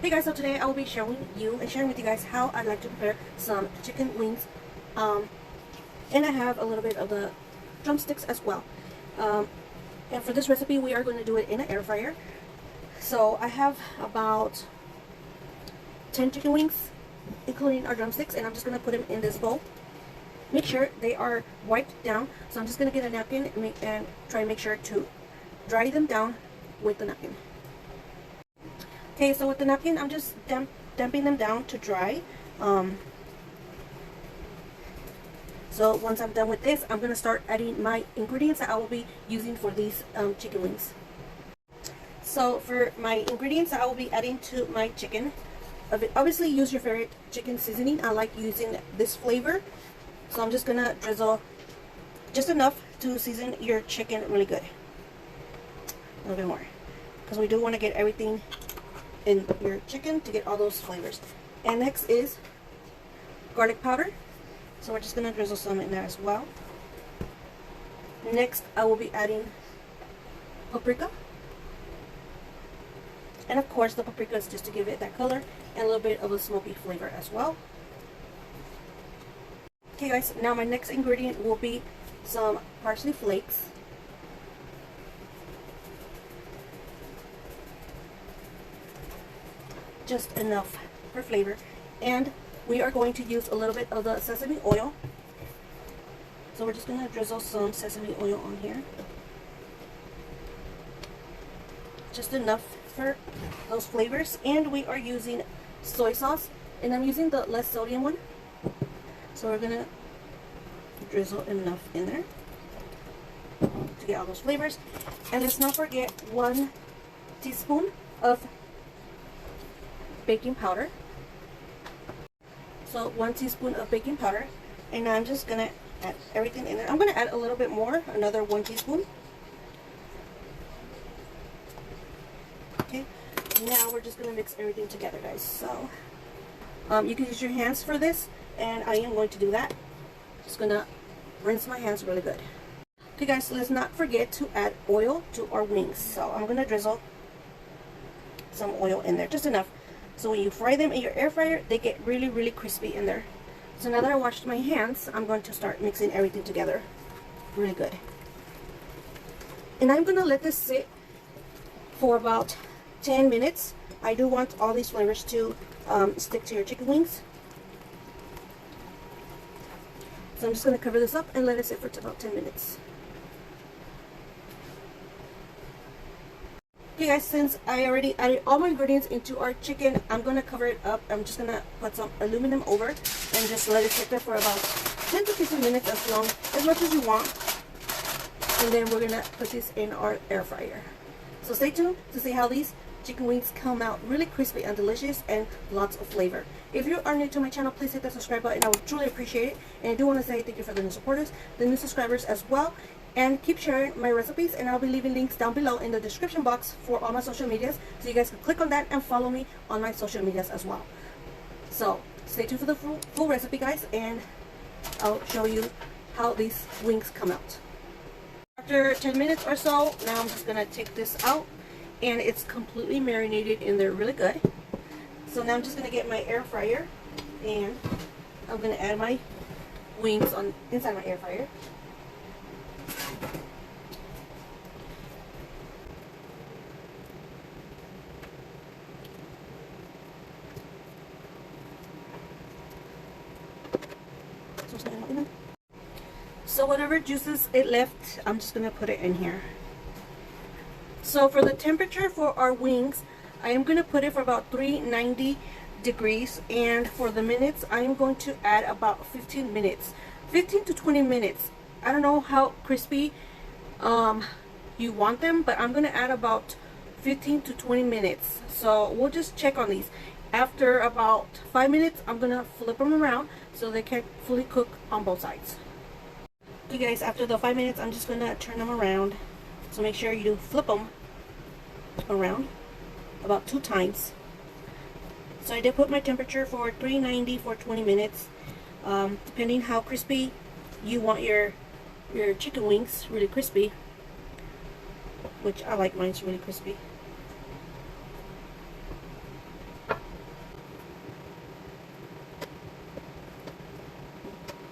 Hey guys, so today I will be sharing with you guys how I like to prepare some chicken wings. And I have a little bit of the drumsticks as well. And for this recipe, we are going to do it in an air fryer. So I have about 10 chicken wings, including our drumsticks, and I'm just going to put them in this bowl. Make sure they are wiped down. So I'm just going to get a napkin and try and make sure to dry them down with the napkin. Okay, so with the napkin, I'm just dumping them down to dry. So once I'm done with this, I'm going to start adding my ingredients that I will be using for these chicken wings. So for my ingredients that I will be adding to my chicken, obviously use your favorite chicken seasoning. I like using this flavor. So I'm just going to drizzle just enough to season your chicken really good. A little bit more, because we do want to get everything in your chicken to get all those flavors. And next is garlic powder. So we're just going to drizzle some in there as well. Next, I will be adding paprika. And of course, the paprika is just to give it that color and a little bit of a smoky flavor as well. Okay guys, now my next ingredient will be some parsley flakes. Just enough for flavor. And we are going to use a little bit of the sesame oil. So we're just going to drizzle some sesame oil on here. Just enough for those flavors. And we are using soy sauce, and I'm using the less sodium one. So we're going to drizzle enough in there to get all those flavors. And let's not forget 1 teaspoon of baking powder. So 1 teaspoon of baking powder, and I'm just gonna add everything in there. I'm gonna add a little bit more, another 1 teaspoon. Okay, now we're just gonna mix everything together, guys. So you can use your hands for this, and I am going to do that. Just gonna rinse my hands really good. Okay guys, so let's not forget to add oil to our wings. So I'm gonna drizzle some oil in there, just enough. So when you fry them in your air fryer, they get really, really crispy in there. So now that I washed my hands, I'm going to start mixing everything together really good. And I'm going to let this sit for about 10 minutes. I do want all these flavors to stick to your chicken wings. So I'm just going to cover this up and let it sit for about 10 minutes. Okay guys, since I already added all my ingredients into our chicken, I'm going to cover it up. I'm just going to put some aluminum over and just let it sit there for about 10 to 15 minutes, as much as you want. And then we're going to put this in our air fryer. So stay tuned to see how these chicken wings come out really crispy and delicious and lots of flavor. If you are new to my channel, please hit that subscribe button. I would truly appreciate it. And I do want to say thank you for the new supporters, the new subscribers as well. And keep sharing my recipes, and I'll be leaving links down below in the description box for all my social medias, so you guys can click on that and follow me on my social medias as well. So stay tuned for the full recipe, guys, and I'll show you how these wings come out. After 10 minutes or so, now I'm just going to take this out, and it's completely marinated in there really good. So now I'm just going to get my air fryer, and I'm going to add my wings inside my air fryer. So whatever juices it left, I'm just going to put it in here. So for the temperature for our wings, I am going to put it for about 390 degrees. And for the minutes, I am going to add about 15 minutes. 15 to 20 minutes. I don't know how crispy you want them, but I'm going to add about 15 to 20 minutes. So we'll just check on these. After about 5 minutes, I'm going to flip them around so they can fully cook on both sides. Okay guys, after the 5 minutes, I'm just going to turn them around. So make sure you flip them around about 2 times. So I did put my temperature for 390 for 20 minutes. Depending how crispy you want your chicken wings, really crispy, which I like mine's really crispy.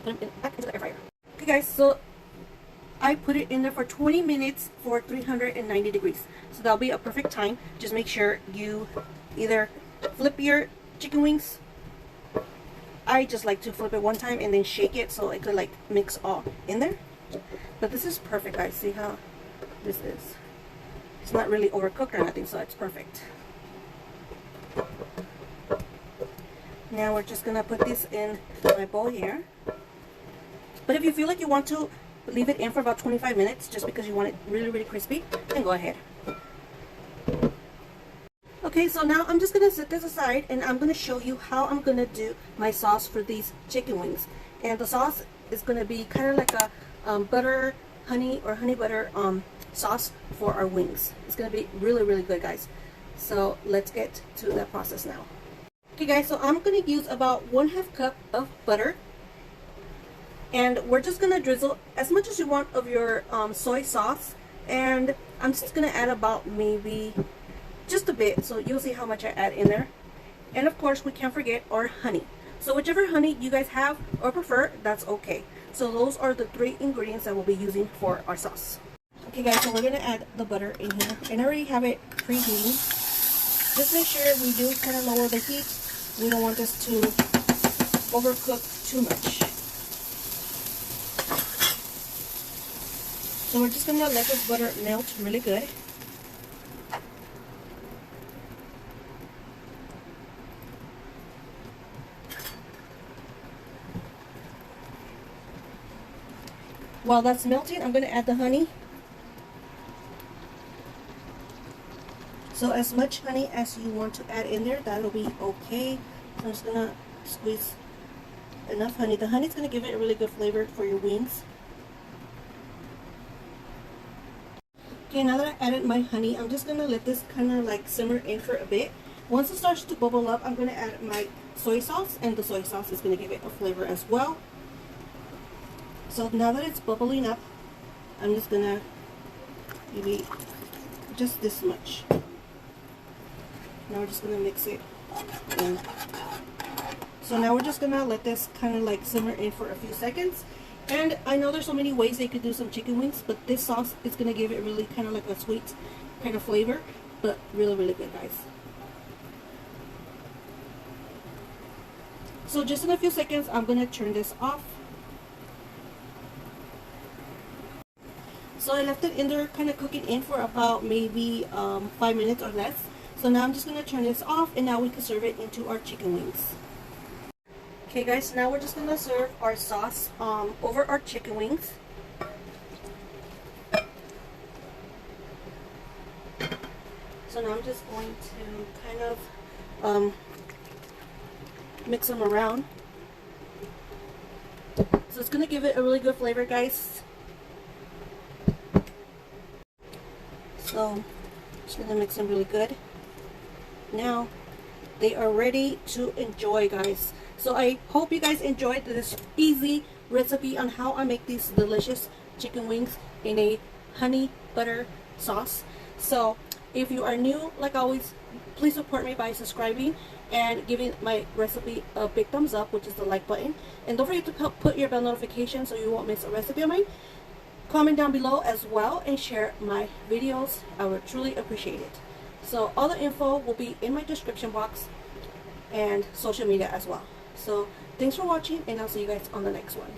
put them back into the air fryer. Okay guys, so I put it in there for 20 minutes for 390 degrees. So that'll be a perfect time. Just make sure you either flip your chicken wings. I just like to flip it one time and then shake it so it could like mix all in there. But this is perfect, guys. See how this is? It's not really overcooked or nothing, so it's perfect. Now we're just gonna put this in my bowl here. But if you feel like you want to leave it in for about 25 minutes just because you want it really, really crispy, then go ahead. Okay, so now I'm just gonna set this aside and I'm gonna show you how I'm gonna do my sauce for these chicken wings. And the sauce is gonna be kind of like a butter, honey, or honey butter sauce for our wings. It's gonna be really, really good, guys. So let's get to that process now. Okay guys, so I'm gonna use about 1/2 cup of butter. And we're just gonna drizzle as much as you want of your soy sauce. And I'm just gonna add about maybe just a bit, so you'll see how much I add in there. And of course, we can't forget our honey. So whichever honey you guys have or prefer, that's okay. So those are the 3 ingredients that we'll be using for our sauce. Okay guys, so we're gonna add the butter in here. And I already have it preheating. Just make sure we do kind of lower the heat. We don't want this to overcook too much. So we're just gonna let this butter melt really good. While that's melting, I'm gonna add the honey. So as much honey as you want to add in there, that'll be okay. So I'm just gonna squeeze enough honey. The honey's gonna give it a really good flavor for your wings. Okay, now that I added my honey, I'm just gonna let this kind of like simmer in for a bit. Once it starts to bubble up, I'm gonna add my soy sauce, and the soy sauce is gonna give it a flavor as well. So now that it's bubbling up, I'm just gonna maybe just this much. Now we're just gonna mix it in. So now we're just gonna let this kind of like simmer in for a few seconds. And I know there's so many ways they could do some chicken wings, but this sauce is gonna give it really kind of like a sweet kind of flavor, but really, really good, guys. So just in a few seconds, I'm gonna turn this off. So I left it in there kind of cooking in for about maybe 5 minutes or less. So now I'm just gonna turn this off, and now we can serve it into our chicken wings. Okay guys, now we're just gonna serve our sauce over our chicken wings. So now I'm just going to kind of mix them around. So it's gonna give it a really good flavor, guys. So just gonna mix them really good. Now they are ready to enjoy, guys. So I hope you guys enjoyed this easy recipe on how I make these delicious chicken wings in a honey butter sauce. So if you are new, like always, please support me by subscribing and giving my recipe a big thumbs up, which is the like button. And don't forget to put your bell notification so you won't miss a recipe of mine. Comment down below as well and share my videos. I would truly appreciate it. So all the info will be in my description box and social media as well. So thanks for watching, and I'll see you guys on the next one.